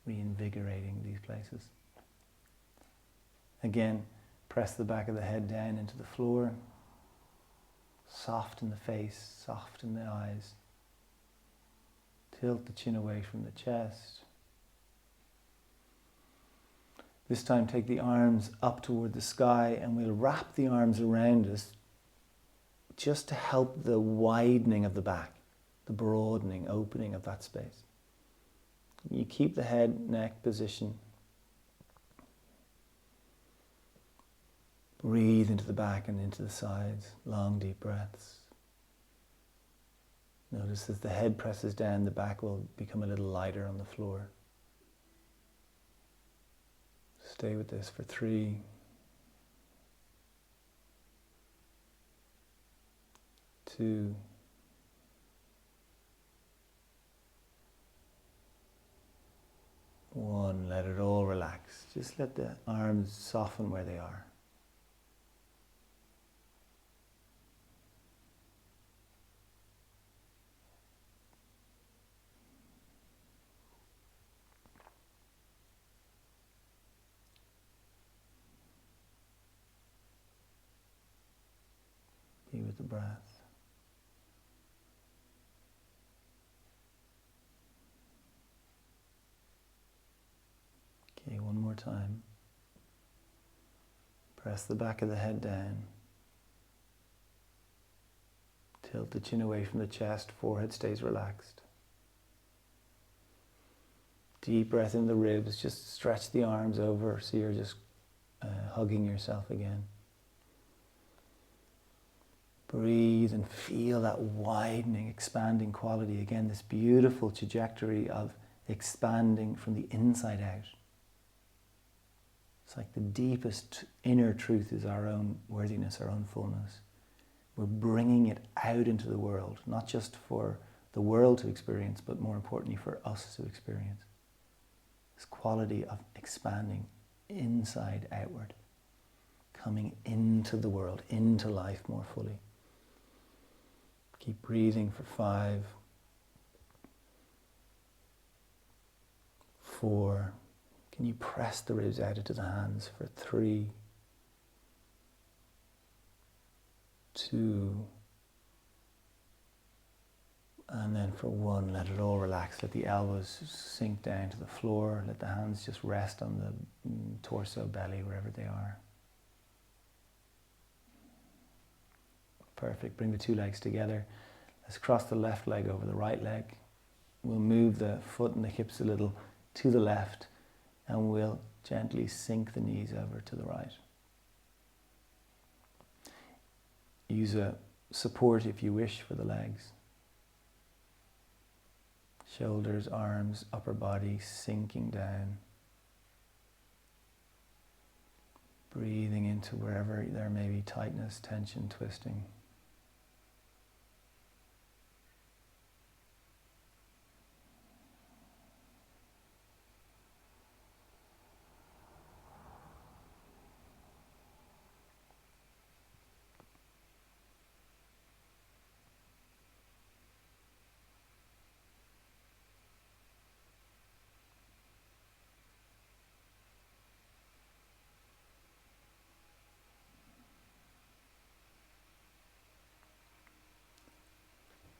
reinvigorating these places. Again, press the back of the head down into the floor. Soften the face, soften the eyes. Tilt the chin away from the chest. This time take the arms up toward the sky and we'll wrap the arms around us just to help the widening of the back, the broadening, opening of that space. You keep the head, neck position. Breathe into the back and into the sides. Long, deep breaths. Notice as the head presses down, the back will become a little lighter on the floor. Stay with this for 3, 2, 1. Let it all relax. Just let the arms soften where they are. Be with the breath. Okay, one more time. Press the back of the head down. Tilt the chin away from the chest, forehead stays relaxed. Deep breath in the ribs, just stretch the arms over so you're just hugging yourself again. Breathe and feel that widening, expanding quality. Again, this beautiful trajectory of expanding from the inside out. It's like the deepest inner truth is our own worthiness, our own fullness. We're bringing it out into the world, not just for the world to experience, but more importantly for us to experience. This quality of expanding inside outward, coming into the world, into life more fully. Keep breathing for 5, 4. Can you press the ribs out into the hands for 3, 2, and then for 1, let it all relax. Let the elbows sink down to the floor. Let the hands just rest on the torso, belly, wherever they are. Perfect. Bring the 2 legs together. Let's cross the left leg over the right leg. We'll move the foot and the hips a little to the left and we'll gently sink the knees over to the right. Use a support if you wish for the legs. Shoulders, arms, upper body sinking down. Breathing into wherever there may be tightness, tension, twisting.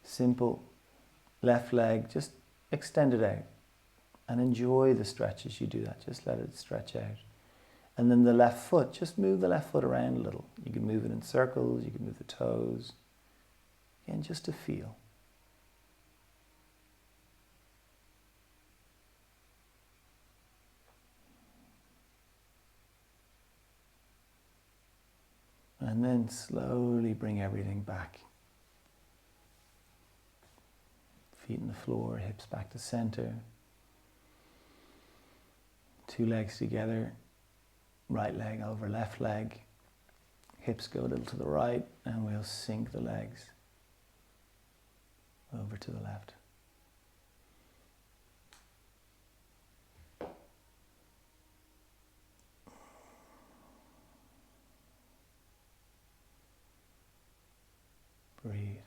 Simple left leg, just extend it out and enjoy the stretch as you do that. Just let it stretch out. And then the left foot, just move the left foot around a little. You can move it in circles, you can move the toes. Again, just to feel. And then slowly bring everything back. Feet on the floor, hips back to center. 2 legs together, right leg over left leg. Hips go a little to the right, and we'll sink the legs over to the left. Breathe.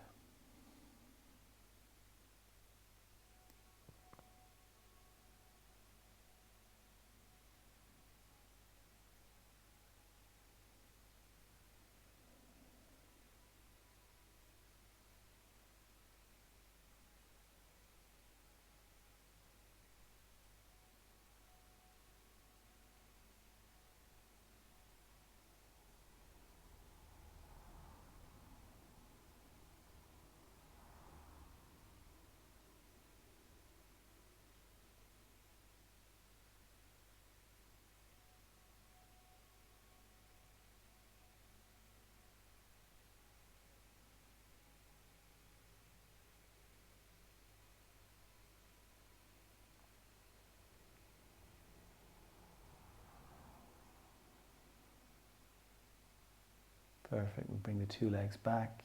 Perfect. We'll bring the 2 legs back.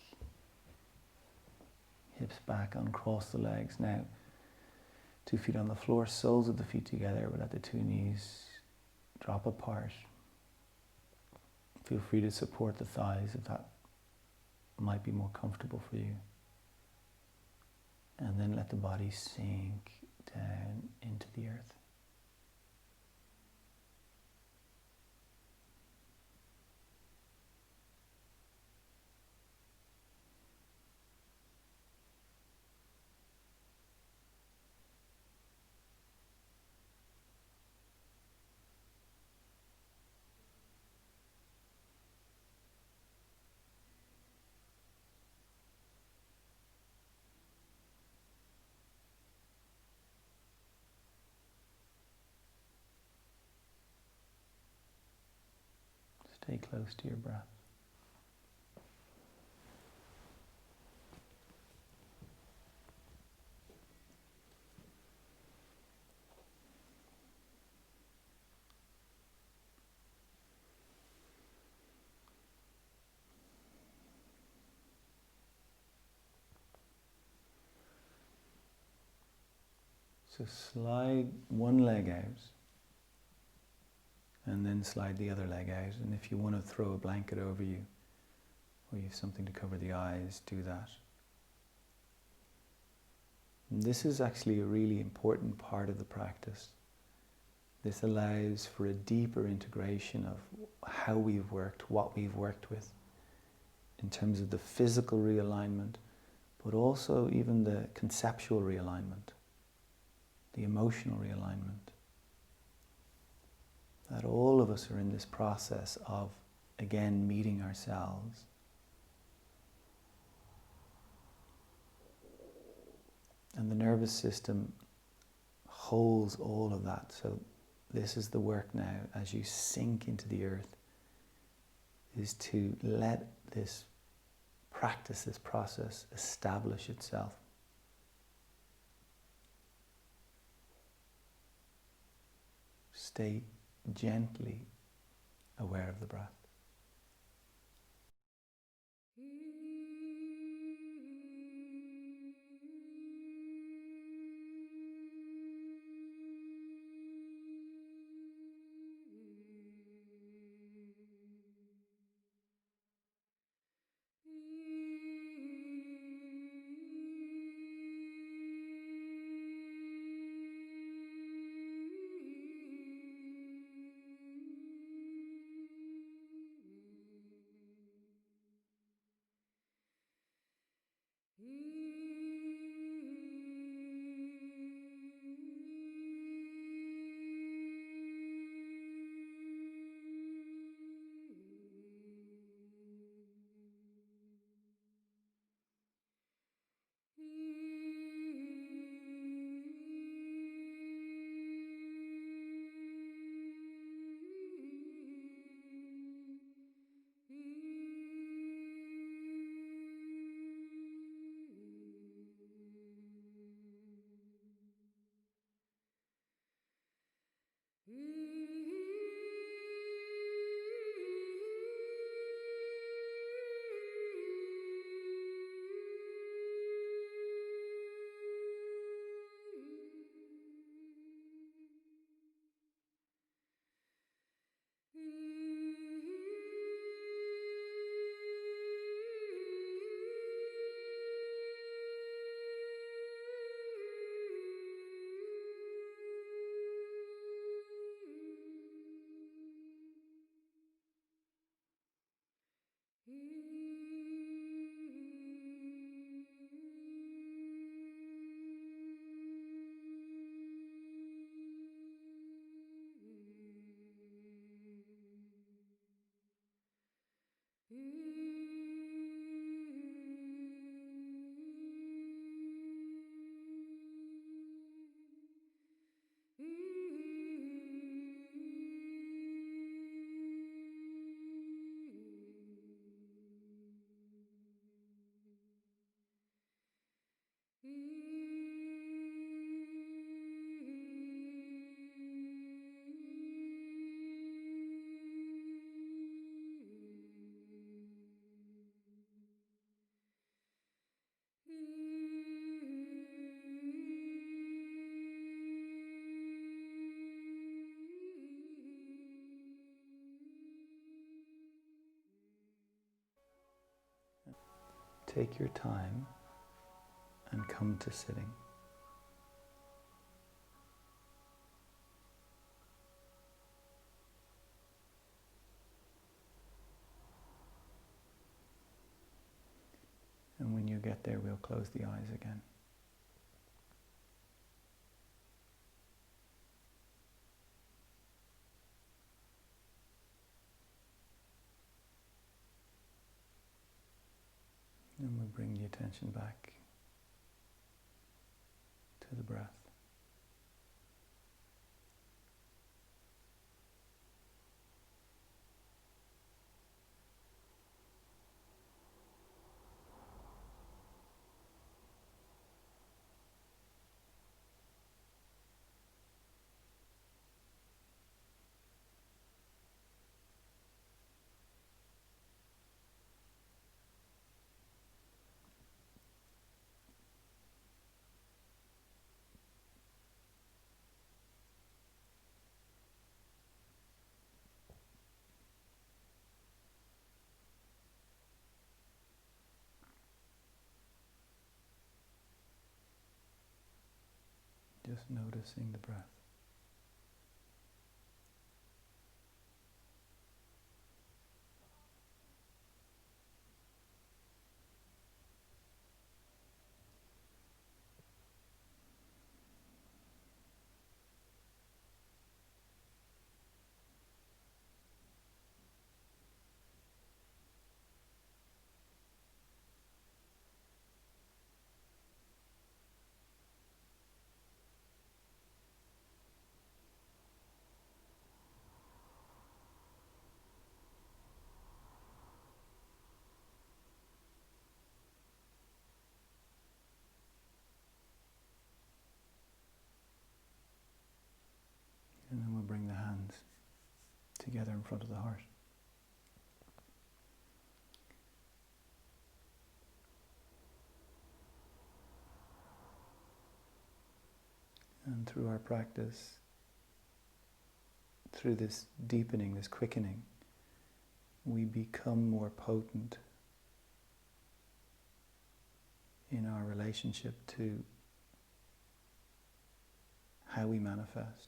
Hips back, uncross the legs. Now, 2 feet on the floor, soles of the feet together. We'll let the 2 knees drop apart. Feel free to support the thighs if that might be more comfortable for you. And then let the body sink down into the earth. Stay close to your breath. So slide one leg out and then slide the other leg out. And if you want to throw a blanket over you or you have something to cover the eyes, do that. And this is actually a really important part of the practice. This allows for a deeper integration of how we've worked, what we've worked with, in terms of the physical realignment, but also even the conceptual realignment, the emotional realignment. That all of us are in this process of, again, meeting ourselves. And the nervous system holds all of that. So this is the work now, as you sink into the earth, is to let this practice, this process, establish itself. Stay gently aware of the breath. take your time and come to sitting. And when you get there, we'll close the eyes again. And we'll bring the attention back to the breath. Just noticing the breath. And then we'll bring the hands together in front of the heart. And through our practice, through this deepening, this quickening, we become more potent in our relationship to how we manifest.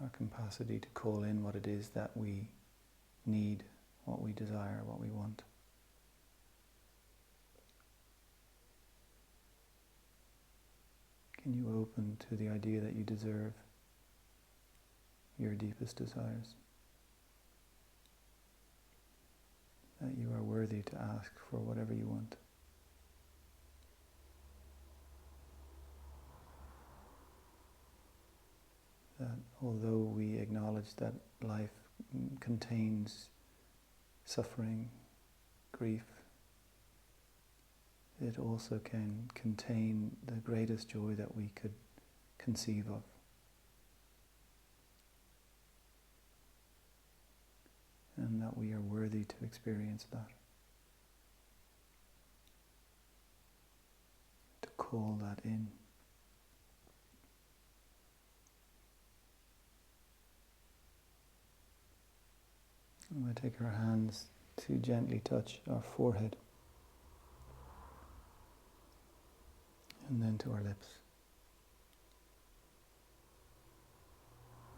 Our capacity to call in what it is that we need, what we desire, what we want. Can you open to the idea that you deserve your deepest desires? That you are worthy to ask for whatever you want. That although we acknowledge that life contains suffering, grief, it also can contain the greatest joy that we could conceive of. And that we are worthy to experience that. To call that in. I'm going to take our hands to gently touch our forehead. And then to our lips.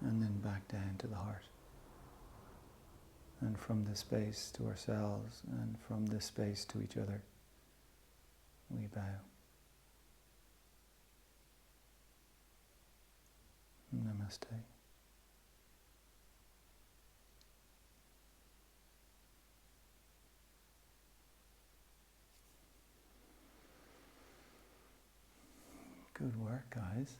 And then back down to the heart. And from this space to ourselves, and from this space to each other, we bow. Namaste. Good work, guys.